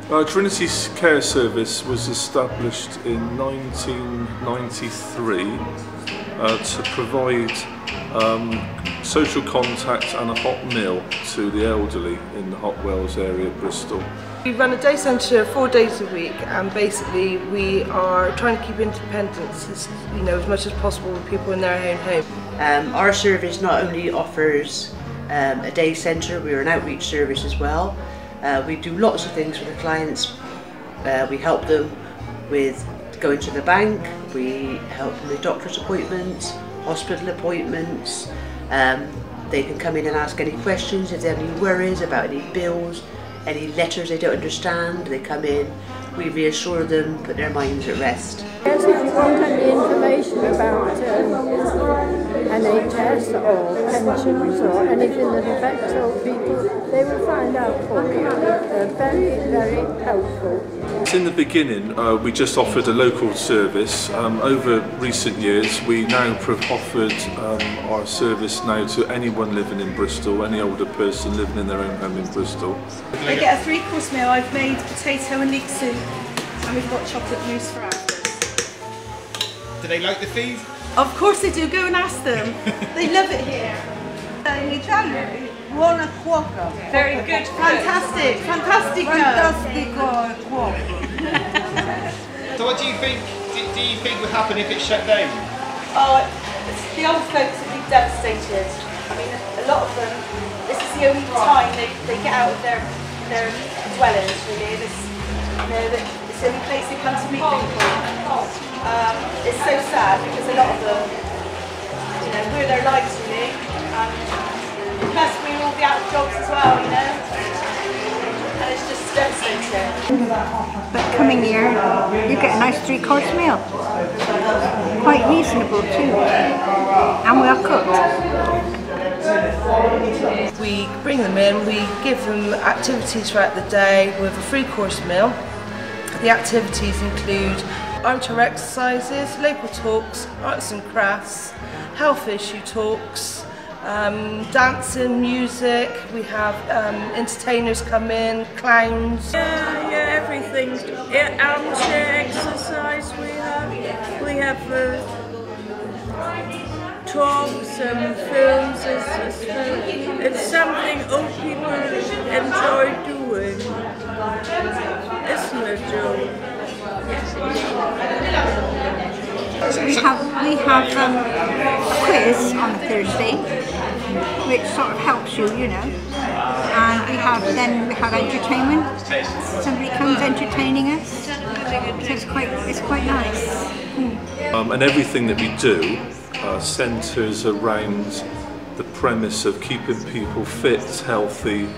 Trinity Care Service was established in 1993 to provide social contact and a hot meal to the elderly in the Hot Wells area of Bristol. We run a day centre 4 days a week, and basically we are trying to keep independence as much as possible with people in their own home. Our service not only offers a day centre, we're an outreach service as well. We do lots of things for the clients. We help them with going to the bank, we help them with doctor's appointments, hospital appointments. They can come in and ask any questions if they have any worries about any bills, any letters they don't understand. They come in, we reassure them, put their minds at rest. Yes, if you want any information about NHS or pensions or anything that affects old people, they will find out for you. They're very, very helpful. In the beginning, we just offered a local service. Over recent years, we now offered our service now to anyone living in Bristol, any older person living in their own home in Bristol. They get a 3-course meal. I've made potato and leek soup, and we've got chocolate mousse for afters. Do they like the food? Of course they do. Go and ask them. They love it here. In Italian, buona cuoca. Very good. Fantastic. Fantastic. Fantastico cuoco. So what do you think? Do you think would happen if it shut down? Oh, the old folks would be devastated. I mean, a lot of them, this is the only time they get out of their dwellings, really. It's the only place they come to meet people. It's so sad because a lot of them, we're their lives, really. Plus we're all be out of jobs as well, and it's just devastating. But coming here, you get a nice 3-course meal. Quite reasonable too, and well cooked. We bring them in, we give them activities throughout the day with a 3-course meal. The activities include armchair exercises, local talks, arts and crafts, health issue talks, dancing, music. We have entertainers come in, clowns. Yeah, everything. Armchair exercise we have talks and films. It's something old people enjoy doing, isn't it, Joe? We have a quiz on a Thursday, which sort of helps you, and we have entertainment. Somebody comes entertaining us, so it's quite nice. And everything that we do centres around the premise of keeping people fit, healthy,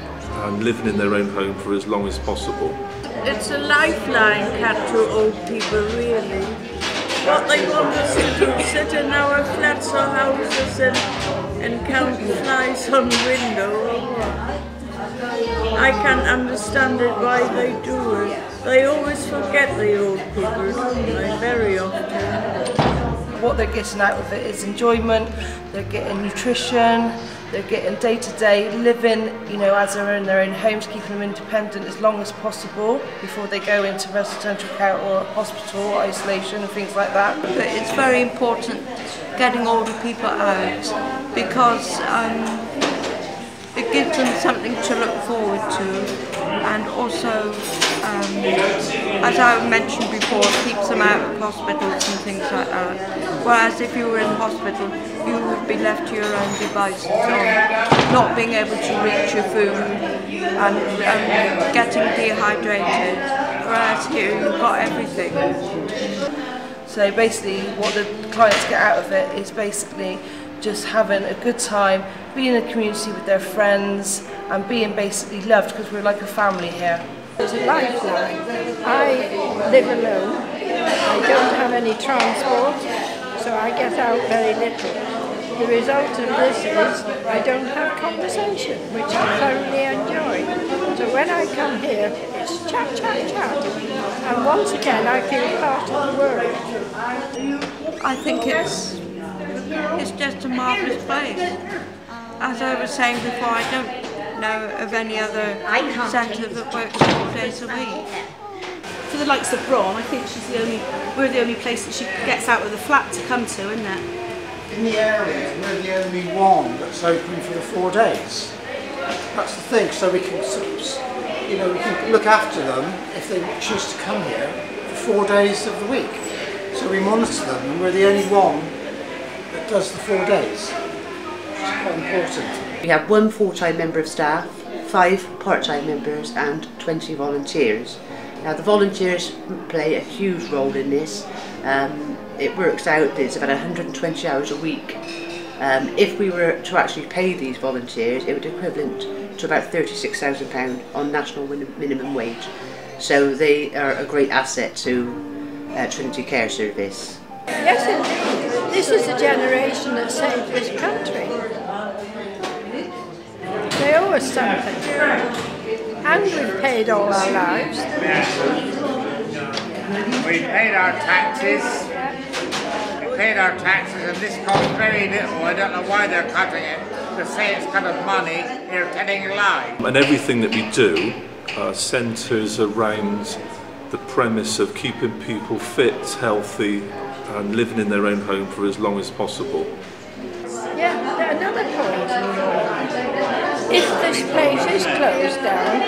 and living in their own home for as long as possible. It's a lifeline to old people, really. What they want us to do, sit in our flats or houses and count flies on the window or what? I can't understand it why they do it. They always forget the old people, don't they, very often. What they're getting out of it is enjoyment, they're getting nutrition, they're getting day-to-day living, as they're in their own homes, keeping them independent as long as possible before they go into residential care or hospital isolation and things like that. But it's very important getting older people out because it gives them something to look forward to, and also, as I mentioned before, it keeps them out of hospitals and things like that. Whereas if you were in hospital, you would be left to your own devices, not being able to reach your food and getting dehydrated. Whereas here, you've got everything. So basically, what the clients get out of it is basically just having a good time, being in a community with their friends and being basically loved, because we're like a family here. It's a lifeline. I live alone. I don't have any transport, so I get out very little. The result of this is I don't have conversation, which I thoroughly enjoy. So when I come here, it's chat, chat, chat. And once again, I feel part of the world. I think it's just a marvellous place. As I was saying before, I don't don't know of any other centre that works 4 days a week. For the likes of Bron, I think we're the only place that she gets out of the flat to come to, isn't it? In the area, we're the only one that's open for the 4 days. That's the thing, so we can, we can look after them if they choose to come here for 4 days of the week. So we monitor them, and we're the only one that does the 4 days, which is quite important. We have 1 full-time member of staff, 5 part-time members and 20 volunteers. Now the volunteers play a huge role in this. It works out that it's about 120 hours a week. If we were to actually pay these volunteers, it would be equivalent to about £36,000 on national minimum wage. So they are a great asset to Trinity Care Service. Yes, indeed. This is a generation that saved this country. They owe us something. And we've paid all our lives. We paid our taxes. We paid our taxes, and this costs very little. I don't know why they're cutting it. To say it's cut of money, they're telling a lie. And everything that we do centres around the premise of keeping people fit, healthy, and living in their own home for as long as possible. Yeah, another point. If this place is closed down,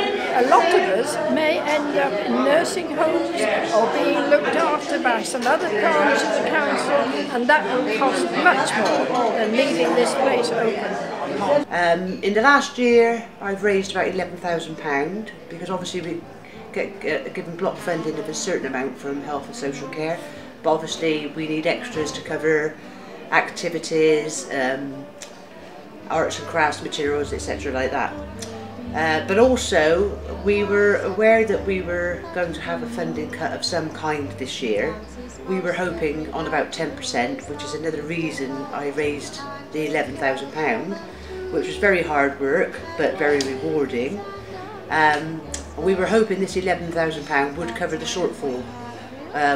a lot of us may end up in nursing homes or being looked after by some other branch of the council, and that will cost much more than leaving this place open. In the last year, I've raised about £11,000 because obviously we get given block funding of a certain amount from health and social care, but obviously we need extras to cover activities, arts and crafts materials, etc. like that. But also we were aware that we were going to have a funding cut of some kind this year. We were hoping on about 10%, which is another reason I raised the £11,000, which was very hard work but very rewarding. We were hoping this £11,000 would cover the shortfall.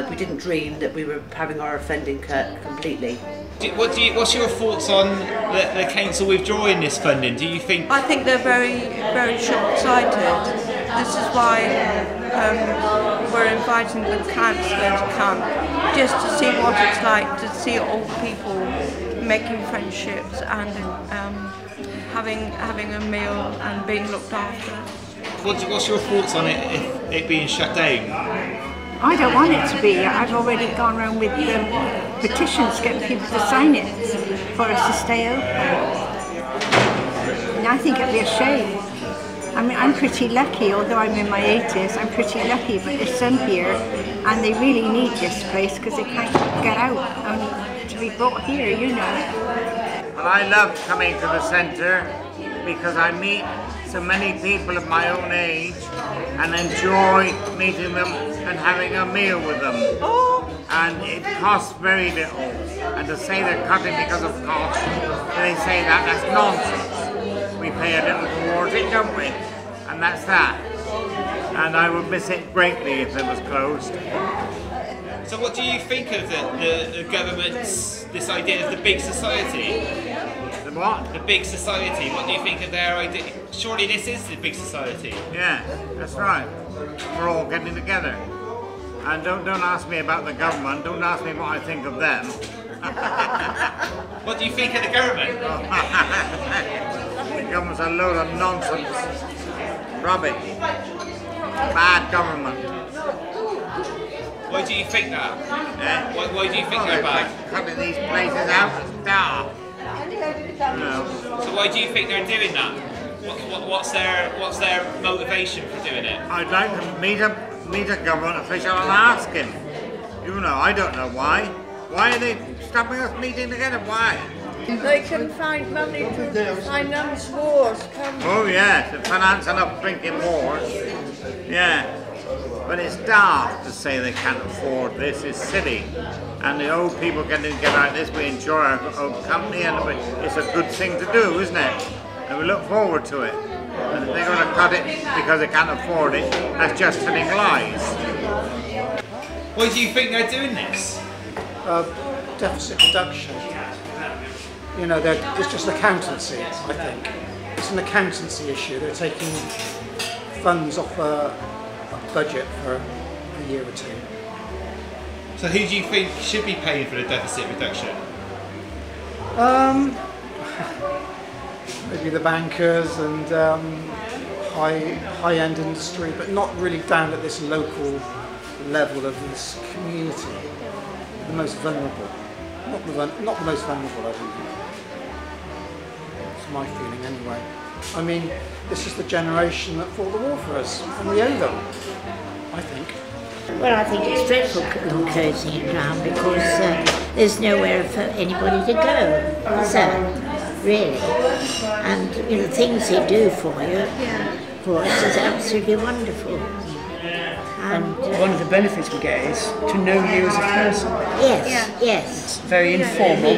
We didn't dream that we were having our funding cut completely. What's your thoughts on the council withdrawing this funding? Do you think? I think they're very, very short-sighted. This is why we're inviting the councillor to come, just to see what it's like to see old people making friendships and having a meal and being looked after. What's your thoughts on it being shut down? I don't want it to be. I've already gone around with petitions getting people to sign it for us to stay open. And I think it'd be a shame. I mean, I'm pretty lucky, although I'm in my 80s, I'm pretty lucky, but there's some here and they really need this place because they can't get out and to be brought here, you know. Well, I love coming to the centre because I meet so many people of my own age and enjoy meeting them and having a meal with them. And it costs very little. And to say they're cutting because of cost, they say that's nonsense. We pay a little towards it, don't we? And that's that. And I would miss it greatly if it was closed. So what do you think of the government's, this idea of the big society? The what? The big society. What do you think of their idea? Surely this is the big society. Yeah, that's right. We're all getting together. And don't ask me about the government, don't ask me what I think of them. What do you think of the government? The government's a load of nonsense. Rubbish. Bad government. Why do you think that? Yeah. Why do you think they're bad? Cutting these places out is daft. No. So why do you think they're doing that? What's their motivation for doing it? I'd like to meet a government official and ask him. You know, I don't know why. Why are they stopping us meeting together? Why? They can find money to finance wars. Oh yes, to finance enough drinking wars. Yeah. But it's daft to say they can't afford this. It's silly. And the old people getting together like this, we enjoy our own company and it's a good thing to do, isn't it? And we look forward to it. And if they're going to cut it because they can't afford it, that's just telling lies. Why do you think they're doing this? Deficit reduction. You know, it's just accountancy, I think. it's an accountancy issue. They're taking funds off a budget for a year or two. So who do you think should be paying for the deficit reduction? Maybe the bankers and high-end industry, but not really down at this local level of this community. The most vulnerable. Not the most vulnerable, I don't think. That's my feeling anyway. I mean, this is the generation that fought the war for us, and we owe them, I think. Well, I think it's dreadful closing it down because there's nowhere for anybody to go, is there? Really. And you know, the things they do for you, for us, is absolutely wonderful. And one of the benefits we get is to know you as a person. Yes, yes. It's very informal.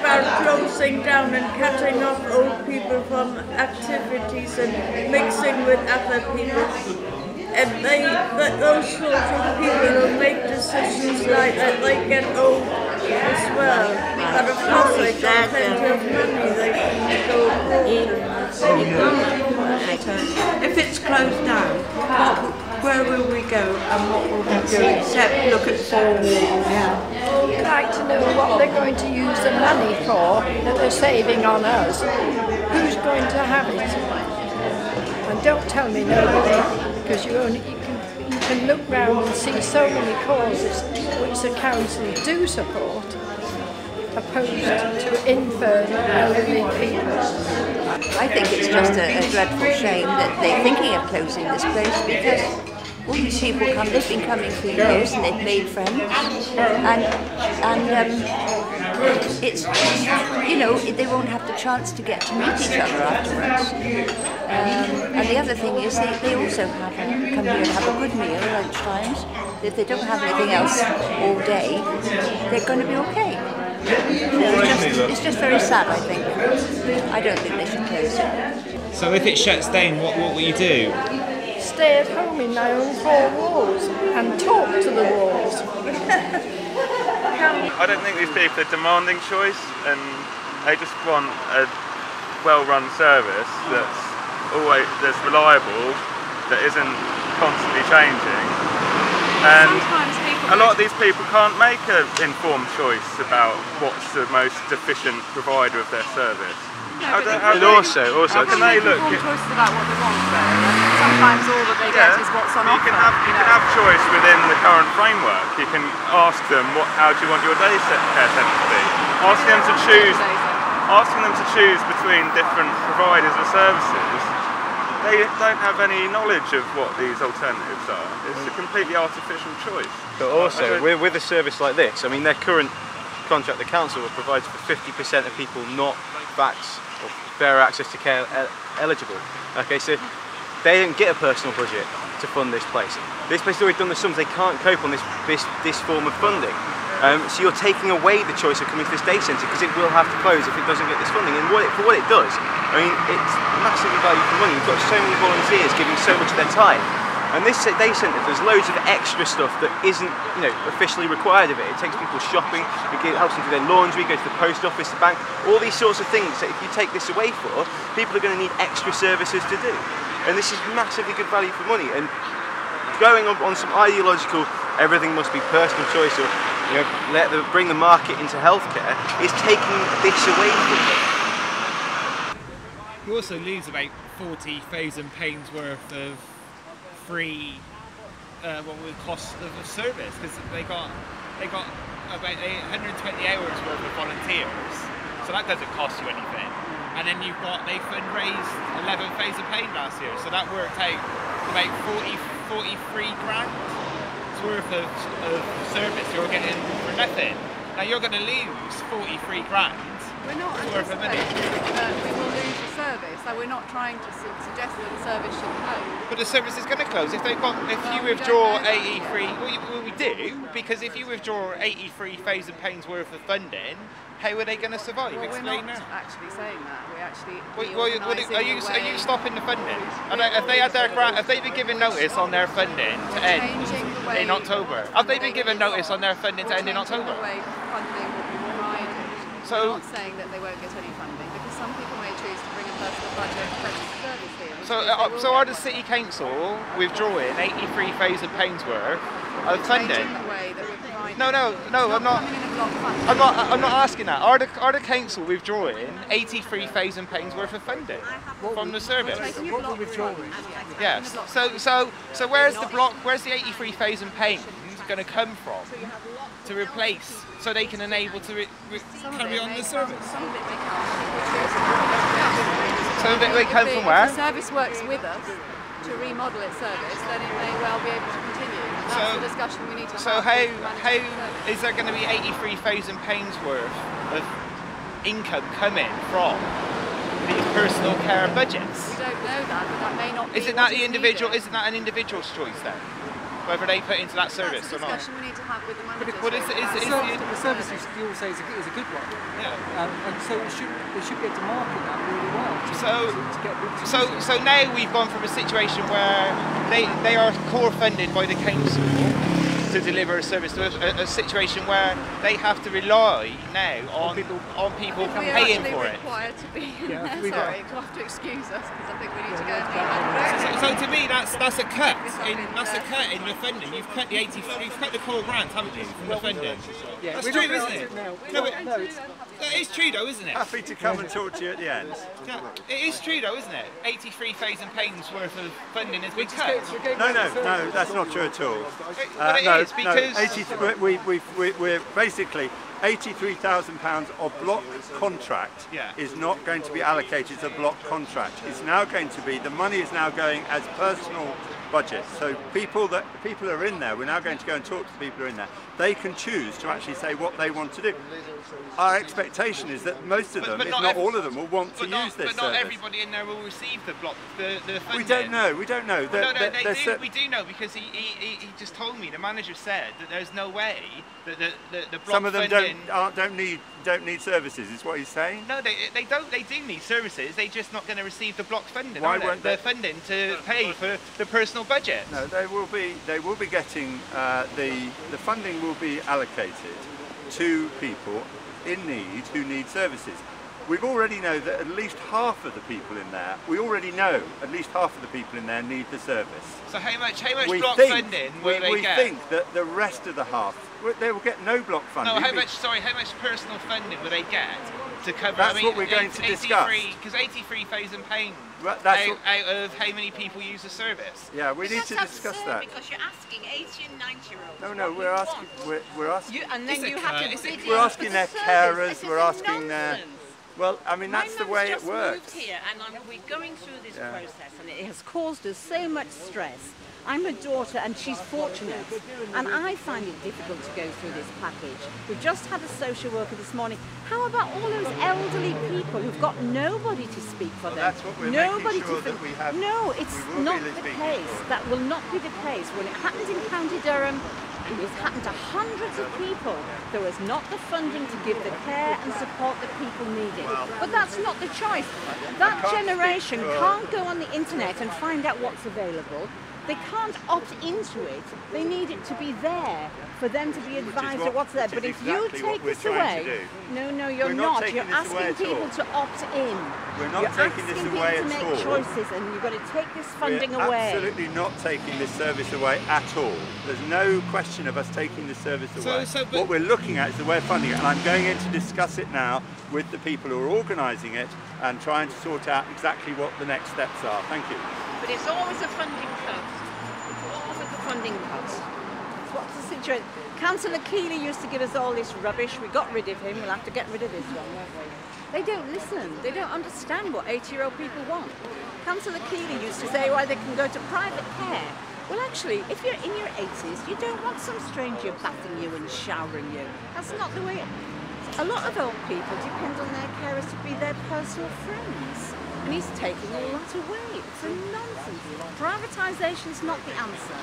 About closing down and cutting off old people from activities and mixing with other people. And those sort of people who make decisions like that, they get old as well. But of course they got plenty of money, they can go abroad. If it's closed down, where will we go and what will we do except look at 4 walls? I'd like to know what they're going to use the money for that they're saving on us. Who's going to have it? And don't tell me nobody, because you can look round and see so many causes which the council do support, opposed to infirm elderly people. I think it's just a dreadful shame that they're thinking of closing this place, because all these people they've been coming for years and they've made friends, and it's, you know, they won't have the chance to get to meet each other afterwards. And the other thing is they also come here and have a good meal at lunchtimes. If they don't have anything else all day, they're going to be okay. It's just very sad, I think. I don't think they should close it. So if it shuts down, what will you do? Stay at home in my own 4 walls and talk to the walls. I don't think these people are demanding choice, and they just want a well-run service that's reliable, that isn't constantly changing. And a lot of these people can't make an informed choice about what's the most efficient provider of their service. No, how can they look? Choices about what they want, though. Sometimes all that they get is what's on offer. You can have choice within the current framework. You can ask them, how do you want your day care centre to be? Asking them to choose between different providers of services. They don't have any knowledge of what these alternatives are. It's a completely artificial choice. But also, with a service like this, I mean, their current contract, the council provides for 50% of people not vax or fair access to care eligible. Okay, so they don't get a personal budget to fund this place. This place has already done the sums. They can't cope on this form of funding. So you're taking away the choice of coming to this day centre, because it will have to close if it doesn't get this funding. And for what it does, I mean, it's massively valuable for money. You've got so many volunteers giving so much of their time. And this day centre does loads of extra stuff that isn't, you know, officially required of it. It takes people shopping, it helps them do their laundry, go to the post office, the bank, all these sorts of things that if you take this away for, people are going to need extra services to do. And this is massively good value for money. And going on some ideological, everything must be personal choice, or, you know, bring the market into healthcare, is taking this away from them. You also lose about £40,000 worth of free, what would cost of a service, because they got about 120 hours worth of volunteers, so that doesn't cost you anything. And then they fundraised £11,000 last year, so that worked out about 43 grand worth of service you're getting for nothing. Now you're going to lose 43 grand. We're not anticipating that we will lose the service, so we're not trying to suggest that the service should close. But the service is going to close if you withdraw 83. Well, we do, because if you withdraw £83,000 worth of funding, how are they going to survive? Well, Explain we're not that. actually saying that. We're actually. Are you stopping the funding? And if they had their grant, have they been given notice on their funding to end in October? Have they been given notice on their funding to end in October? Funding will be provided. So, we're not saying that they won't get any funding, because some personal budget to purchase service here. So are the City Council withdrawing £83,000 worth of funding? Changing the way that we're providing. No, I'm not. Coming in a block fund. I'm not asking that. Are the council withdrawing £83,000 worth of funding from the service? What we're withdrawing. Yes. So where's the block? Where's the £83,000 going to come from to replace, so they can enable to carry on the service? Some of it may come. So they come from where? If the service works with us to remodel its service, then it may well be able to continue. That's the discussion we need to have. So how is there going to be £83,000 worth of income coming from these personal care budgets? We don't know that, but that may not be. Isn't that the individual? Isn't that an individual's choice then? Whether they put into that service or not? That's a discussion we need to have with the managers. The service you all say is a good one. Yeah. And so they should be able to market that really well. So now we've gone from a situation where they are core funded by the council to deliver a service to a situation where they have to rely now on people paying for it. We're required to be in there. Sorry, you'll have to excuse us because I think we need to go and So to me, that's a cut. That's a cut in the funding. You've cut you've cut the core grant, haven't you, from the funding? Yeah, that's true, isn't it? It is true, though, isn't it? Happy to come and talk to you at the end. Yeah, it is true, though, isn't it? £83,000 worth of funding has been cut. No, that's not true at all. But it is, because we're basically £83,000 of block contract is not going to be allocated as a block contract. It's now going to be, the money is now going as personal budget. So people are in there, we're now going to go and talk to the people who are in there. They can choose to actually say what they want to do. Our expectation is that most of them, if not all of them, will want to use this service. But not everybody in there will receive the funding. We don't know. We do know, because he just told me, the manager said that there's no way that the block some of them funding don't need services, is what he's saying? No, they don't. They do need services. They're just not going to receive the block funding. Why won't they? The funding to pay for the personal budget. No, they will be getting the funding will be allocated to people in need who need services. We already know that at least half of the people in there, need the service. So how much block funding will they get? We think that the rest of the half, they will get no block funding. No, how much personal funding will they get to cover? That's what we're going to discuss. Because £83,000 out of how many people use the service. Yeah, we need to discuss that. Because you're asking 80 and 90-year-olds. No, we're asking. We're asking. And then you have to bid we're asking their carers. We're asking nonsense. their. Well, I mean, that's the way it works. Moved here, and we're going through this process, and it has caused us so much stress. I'm a daughter, and she's fortunate, and I find it difficult to go through this package. We've just had a social worker this morning. How about all those elderly people who've got nobody to speak for them? That's what we're nobody making sure to that we have. No, it's not the case. That will not be the case. When it happened in County Durham, it's happened to hundreds of people. There was not the funding to give the care and support that people needed. But that's not the choice. That generation can't go on the internet and find out what's available. They can't opt into it. They need it to be there for them to be advised of what's there. But if you take this away, no, you're not. You're asking people to opt in. We're not taking this away at all. You're asking people to make choices, and you've got to take this funding away. We're absolutely not taking this service away at all. There's no question of us taking the service away. What we're looking at is the way of funding it, and I'm going in to discuss it now with the people who are organising it and trying to sort out exactly what the next steps are. Thank you. But it's always a funding cut. It's always a funding cut. What's the situation? Councillor Keeley used to give us all this rubbish. We got rid of him. We'll have to get rid of this one, won't we? They don't listen. They don't understand what 80-year-old people want. Councillor Keeley used to say why they can go to private care. Well, actually, if you're in your 80s, you don't want some stranger bathing you and showering you. That's not the way. A lot of old people depend on their carers to be their personal friends. And he's taking all that away. It's a nonsense. Privatisation's not the answer.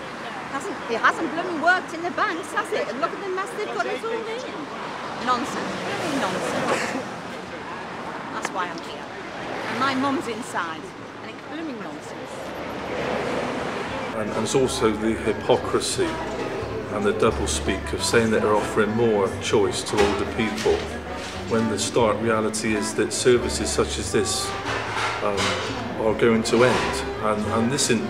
It hasn't blooming worked in the banks, has it? And look at the mess they've got us all in. Nonsense. Really nonsense. That's why I'm here. And my mum's inside. And it's blooming nonsense. And there's also the hypocrisy and the doublespeak of saying that they're offering more choice to older people, when the stark reality is that services such as this are going to end, and this isn't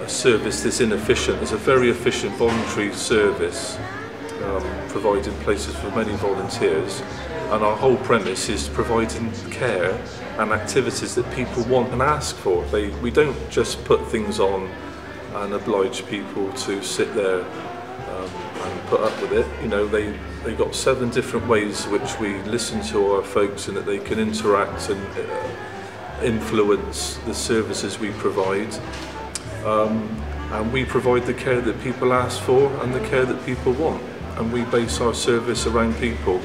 a service that's inefficient. It's a very efficient voluntary service providing places for many volunteers, and our whole premise is providing care and activities that people want and ask for. We don't just put things on and oblige people to sit there and put up with it. You know, they've got 7 different ways which we listen to our folks and that they can interact and influence the services we provide. And we provide the care that people ask for and the care that people want. And we base our service around people.